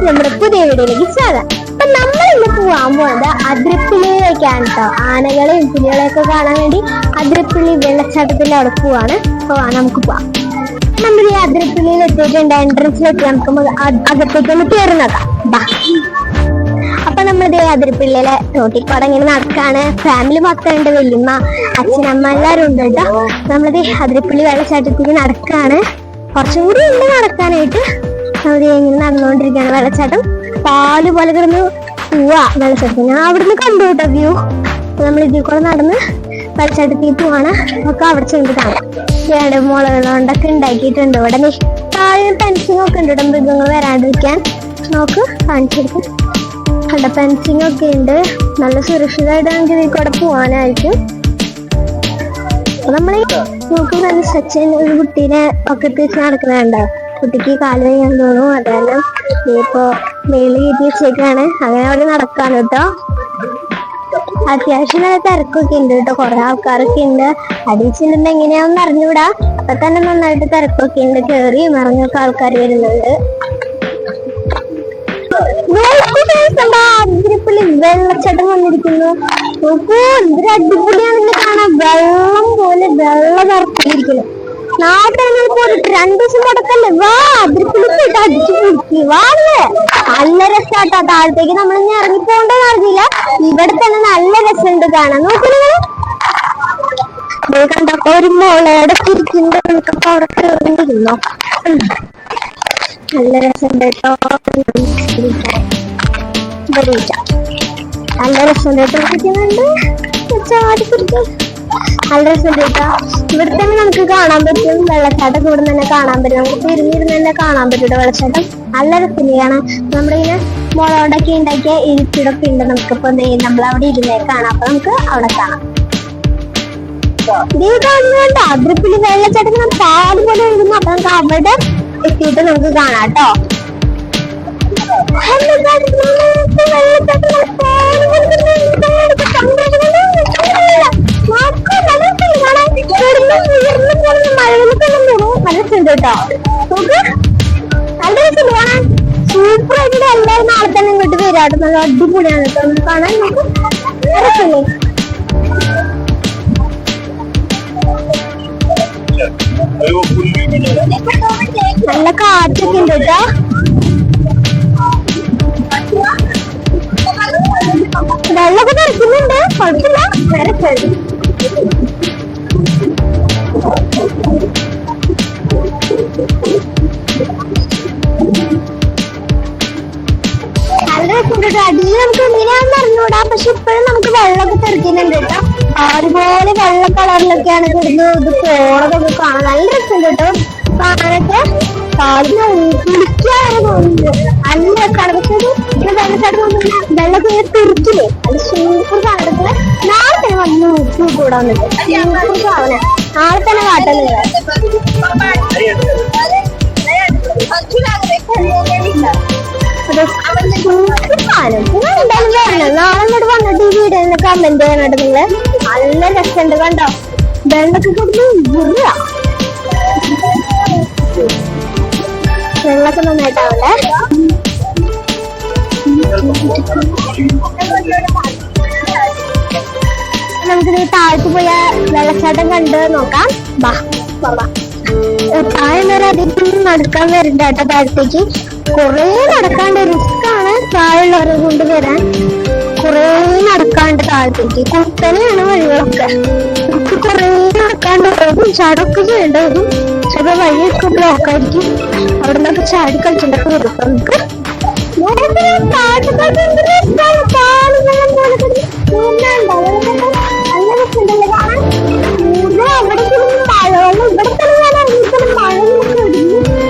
നമ്മുടെ പുതിയ വീഡിയോയിലേക്ക് സ്വാഗതം. അപ്പൊ നമ്മൾ ഇന്ന് പോവാൻ പോകുന്നത് അതിരപ്പിള്ളിയിലേക്കാണ് കേട്ടോ. ആനകളെയും പുലികളെയൊക്കെ കാണാൻ വേണ്ടി അതിരപ്പിള്ളി വെള്ളച്ചാട്ടത്തിന്റെ അവിടെ പോവാണ്. അപ്പൊ നമുക്ക് പോവാം. നമ്മൾ ഈ അതിരപ്പിള്ളിയിൽ എത്തിയിട്ടുണ്ട്. എൻട്രൻസിലെത്തി നമുക്ക് അകത്തേക്കൊന്ന് കയറുന്നതാ. അപ്പൊ നമ്മളിത് അതിരപ്പിള്ളിയിലെ റോട്ടിൽ കൂടെ ഇങ്ങനെ നടക്കാണ്. ഫാമിലി മക്കളുണ്ട്, വല്യമ്മ, അച്ഛനമ്മ എല്ലാരും ഉണ്ട് കേട്ടോ. നമ്മളിത് അതിരപ്പിള്ളി വെള്ളച്ചാട്ടത്തേക്ക് നടക്കാണ്. കുറച്ചും കൂടി ഉണ്ട് നടക്കാനായിട്ട്. ഇങ്ങനെ നടന്നുകൊണ്ടിരിക്കുകയാണ്. വെള്ളച്ചാട്ടം പാല് പോലെ കിടന്ന് പോവാ വെള്ളച്ചാട്ടത്തിൽ. ഞാൻ അവിടുന്ന് കണ്ടു കേട്ടോ വ്യൂ. നമ്മൾ ഇതിൽ കൂടെ നടന്ന് വെള്ളച്ചാട്ടത്തിൽ പോവാണ്. ഒക്കെ അവിടെ ചെന്ന് കാണാം. ഇവിടെ മുളകൾ കൊണ്ടൊക്കെ ഉണ്ടാക്കിയിട്ടുണ്ട്. ഇവിടെ താഴെ ഫെൻസിങ് ഒക്കെ ഉണ്ട്. ഇവിടെ മൃഗങ്ങൾ വരാണ്ടിരിക്കാൻ നോക്ക് കാണിച്ചെടുക്കും. അവിടെ ഫെൻസിങ് ഒക്കെ ഉണ്ട്. നല്ല സുരക്ഷിതമായിട്ട് നമുക്ക് ഇതിൽ കൂടെ പോവാനായിരിക്കും. നമ്മളീ നമുക്ക് നല്ല സച്ചിൻ ഒരു കുട്ടീനെ പക്കത്ത് വെച്ച് നടക്കുന്നുണ്ടോ. കുട്ടിക്ക് കാല് വയ്യാൻ തോന്നുന്നു. അതെല്ലാം ഇപ്പൊ വെയില് കയറ്റി വെച്ചേക്കാണ്. അങ്ങനെ അവിടെ നടക്കാണ് കേട്ടോ. അത്യാവശ്യം നല്ല തിരക്കൊക്കെ ഉണ്ട് കേട്ടോ. കുറെ ആൾക്കാരൊക്കെ ഉണ്ട്. അടിച്ചിട്ടുണ്ട് എങ്ങനെയാണെന്ന് അറിഞ്ഞൂടാ. അപ്പൊ തന്നെ നന്നായിട്ട് തിരക്കൊക്കെ ഉണ്ട്. കയറിയും ഇറങ്ങിയൊക്കെ ആൾക്കാർ വരുന്നുണ്ട്. അതിരപ്പള്ളി വെള്ളച്ചാട്ടം വന്നിരിക്കുന്നു. നോക്കൂ എന്തൊരു അടിപൊളിയാണെന്ന് കാണാൻ. വെള്ളം പോലെ വെള്ളം നിറച്ചിരിക്കുന്നു. നാട്ടിലിപ്പോ 2 ദിവസം മുടക്കല്ലേ. വാ അതിരപ്പള്ളി പോയിട്ട് അടിച്ചു പിടിക്ക് വാല്ലേ. നല്ല രസാട്ടോ. താഴത്തേക്ക് നമ്മൾ ഇനി ഇറങ്ങിപ്പോണ്ടെന്ന് അറിഞ്ഞില്ല. ഇവിടെ തന്നെ നല്ല രസമുണ്ട് കാണാൻ. നോക്കുന്നത് കണ്ടപ്പോ ഒരു മോളയുടെ തിരിക്കുന്നുണ്ട്. നമുക്കപ്പോ അവിടെ കയറിയിരുന്നോ. നല്ല രസമുണ്ട് കേട്ടോ. നല്ല രസമുണ്ട് കേട്ടോ. ചാടി പിടിക്കും. നല്ല രസമുണ്ട് കേട്ടോ. ഇവിടെ തന്നെ നമുക്ക് കാണാൻ പറ്റും. വെള്ളച്ചാട്ടം ഇവിടെ തന്നെ കാണാൻ പറ്റും. നമുക്ക് ഇരുന്നിരുന്ന് തന്നെ കാണാൻ പറ്റും വെള്ളച്ചാട്ടം. നല്ല രസമാണ്. നമ്മളിങ്ങനെ മുളകൊണ്ടൊക്കെ ഉണ്ടാക്കിയ ഇരിപ്പിടൊക്കെ ഉണ്ട്. നമുക്കിപ്പോ നമ്മളവിടെ ഇരുന്നേ കാണാം. അപ്പൊ നമുക്ക് അവിടെ കാണാം. ഇത് കാണുന്നുണ്ട് അതിരപ്പള്ളി വെള്ളച്ചാട്ടം. നമുക്ക് പാല് പോലെ എഴുതുന്നു. അപ്പൊ നമുക്ക് അവിടെ എത്തിയിട്ട് നമുക്ക് കാണാം കേട്ടോ. മനസ്സുണ്ട് കേട്ടോ. നമുക്ക് നല്ല രസം കാണാൻ. സൂപ്പർ ആയിട്ട് എല്ലാവരും നാളെ തന്നെ ഇങ്ങോട്ട് വരാട്ടോ. നല്ല അടിപൊളിയാണ് കേട്ടോ. നമുക്ക് കാണാൻ നമുക്ക് രസമല്ലേ. നല്ല കാറ്റൊക്കെ ഉണ്ട് കേട്ടോ. വെള്ളമൊക്കെ നിറയ്ക്കുന്നുണ്ട്. കുഴപ്പമില്ല. നിറച്ചുണ്ട്. നല്ല രസമുണ്ട് കേട്ടോ. അടിയിൽ നമുക്ക് എങ്ങനെയാണെന്ന് അറിഞ്ഞൂടാ. പക്ഷെ ഇപ്പോഴും നമുക്ക് വെള്ളമൊക്കെ തെറിക്കുന്നുണ്ട് കേട്ടോ. അതുപോലെ വെള്ള കളറിലൊക്കെയാണ് കിടന്ന് ഇത് പോണതൊക്കെ കാണാൻ നല്ല രസമുണ്ട് കേട്ടോ. കാണാനൊക്കെ കാലിന് കുളിക്കാതെ തോന്നുന്നുണ്ട്. നല്ല രസമാണ്. പക്ഷെ ഇത് വെള്ളച്ചാട്ടം നോക്കുന്ന വെള്ളമൊക്കെ ഇങ്ങനെ തെറിക്കില്ലേ. അത് സൂപ്പർ കാണുന്നത്. നാളെ തന്നെ വന്ന് കൂടാൻ പറ്റും. സൂപ്പർ സാധനം. നാളെ തന്നെ കാട്ടുന്നത്. എന്തായാലും വരണം. നാളെ ഇങ്ങോട്ട് വന്നിട്ട് ഈ വീഡിയോ കമന്റ് ചെയ്യാനായിട്ട് നിങ്ങള്. നല്ല രസമുണ്ട് കണ്ടോ. വെള്ളമൊക്കെ കൊടുത്ത് ഗുരുവാ. വെള്ളമൊക്കെ നന്നായിട്ടാവണ്ടേ. നമുക്കിത് താഴത്ത് പോയ വെള്ളച്ചാട്ടം കണ്ട് നോക്കാം. താഴെ വരെ അധികം നടക്കാൻ വരണ്ട കേട്ടോ. താഴത്തേക്ക് കുറെ നടക്കാണ്ട്. റിസ്ക്കാണ് താഴെയുള്ളവരെ കൊണ്ട് വരാൻ. കുറെ നടക്കാണ്ട് താഴത്തേക്ക്. കുത്തനെയാണ് വഴികളൊക്കെ. നമുക്ക് കുറെ നടക്കാണ്ട് വരും. ചാടൊക്കെ ചെയ്യേണ്ട വരും. ചില വഴിയൊക്കെ ബ്ലോക്ക് ആയിരിക്കും. അവിടെ നിന്നൊക്കെ ചാടി കളിച്ചിട്ടൊക്കെ വരും. നമുക്ക്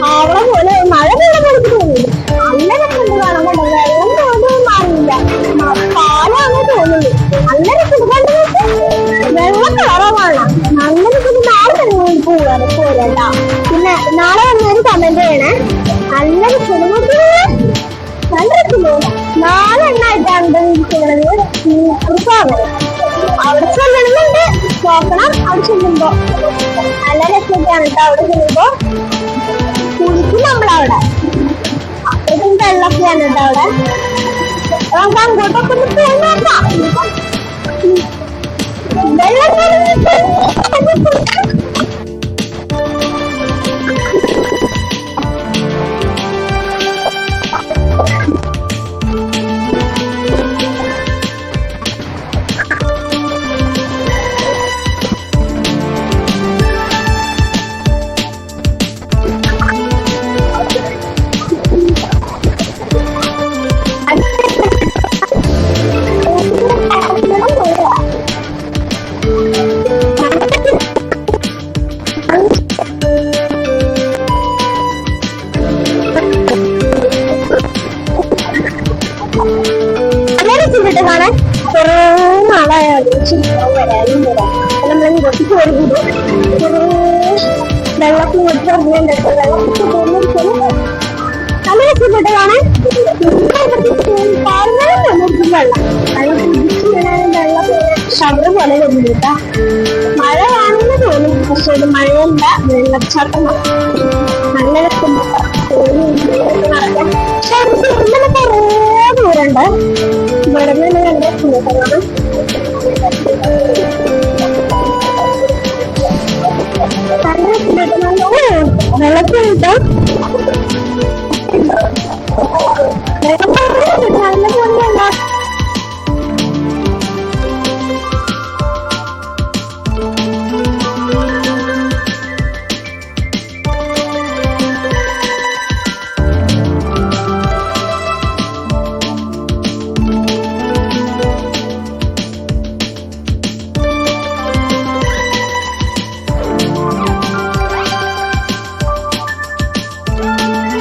അവിടെ പോലെ മഴ പോലെ നമുക്ക് തോന്നുന്നു. നല്ല രസമുണ്ട് കാണാൻ. വെള്ളം തോന്നുന്നു മാറിയില്ല. പാലാണ് തോന്നുന്നത്. നല്ല രസമുണ്ട് കണ്ടു. വെള്ളം കളറാണ്. നല്ല രസം. നാളെ തന്നെ പോരാട്ടാ. പിന്നെ നാളെ വന്നൊരു കമന്റ് ചെയ്യണേ. നല്ല രസമുണ്ട്. നല്ല രസമോ. 4 എണ്ണായിട്ടാണ് ഇരിക്കുന്നത്. അവിടെ ചെല്ലണമെന്നുണ്ട്. നോക്കണം അവിടെ ചെല്ലുമ്പോ. നല്ല രസമൊക്കെയാണ് കേട്ടോ. അവിടെ ചെല്ലുമ്പോ കുളിക്കും നമ്മളവിടെ. അപ്പോഴത്തേക്കും വെള്ളമൊക്കെ വെള്ളച്ചാട്ടൊക്കെയാണ് കേട്ടോ അവിടെ. നമുക്ക് അങ്ങോട്ടൊക്കെ ഒന്ന് പോയി നോക്കാം. വെള്ളം കാണാൻ കുറേ നാളായാലും വരാനും വരാം. നമ്മളെ കുറച്ച് ഒരു വെള്ളത്തിൽ വെള്ളം നല്ല രസപ്പെട്ട് കാണാൻ. വെള്ളം ഷവർ പോലെ വരുന്നുണ്ട് കേട്ടോ. മഴ കാണുന്ന തോന്നും, പക്ഷെ ഇത് മഴയല്ല, വെള്ളച്ചാട്ടം. നല്ല രസം നടക്കാം. പക്ഷെ ഇന്നലെ കുറേ ദൂരമുണ്ട്. ഇവിടെ നിന്ന് നല്ല സുഖമാണ്. വെള്ളത്തിൽ കിട്ടോ നല്ല പോലെയല്ല.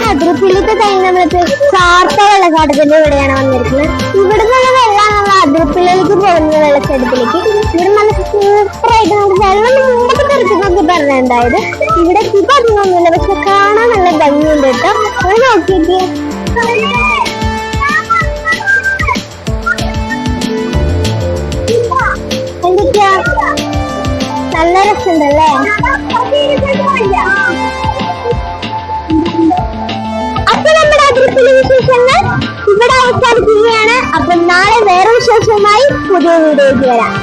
അതിരപ്പിള്ളിക്ക് കഴിഞ്ഞ് നമ്മൾക്ക് ചാർത്ത വെള്ളച്ചാട്ടത്തിന്റെ ഇവിടെയാണ് വന്നിരിക്കുന്നത്. ഇവിടെ നിന്നുള്ള വെള്ളം നമ്മൾ അതിരപ്പിള്ളിലേക്ക് പോകുന്ന വെള്ളച്ചാട്ടത്തിലേക്ക്. ഇവിടെ നല്ല സൂപ്പറായിട്ട് നമുക്ക് വെള്ളം മുമ്പൊക്കെ തെറിച്ചൊക്കെ പറഞ്ഞിട്ടുണ്ടായത്. ഇവിടെ ഇപ്പൊ അധികമൊന്നുമില്ല, പക്ഷെ കാണാൻ നല്ല ഭംഗിയുണ്ട് കേട്ടോ. അത് നോക്കിയിട്ട് എന്തൊക്കെയാ നല്ല രസമുണ്ടല്ലേ. അപ്പൊ നമ്മുടെ അതിരപ്പിള്ളി വിശേഷങ്ങൾ ഇവിടെ അവസാനിക്കുകയാണ്. അപ്പൊ നാളെ വേറെ വിശേഷമായി പുതിയ വീഡിയോയ്ക്ക് വരാം.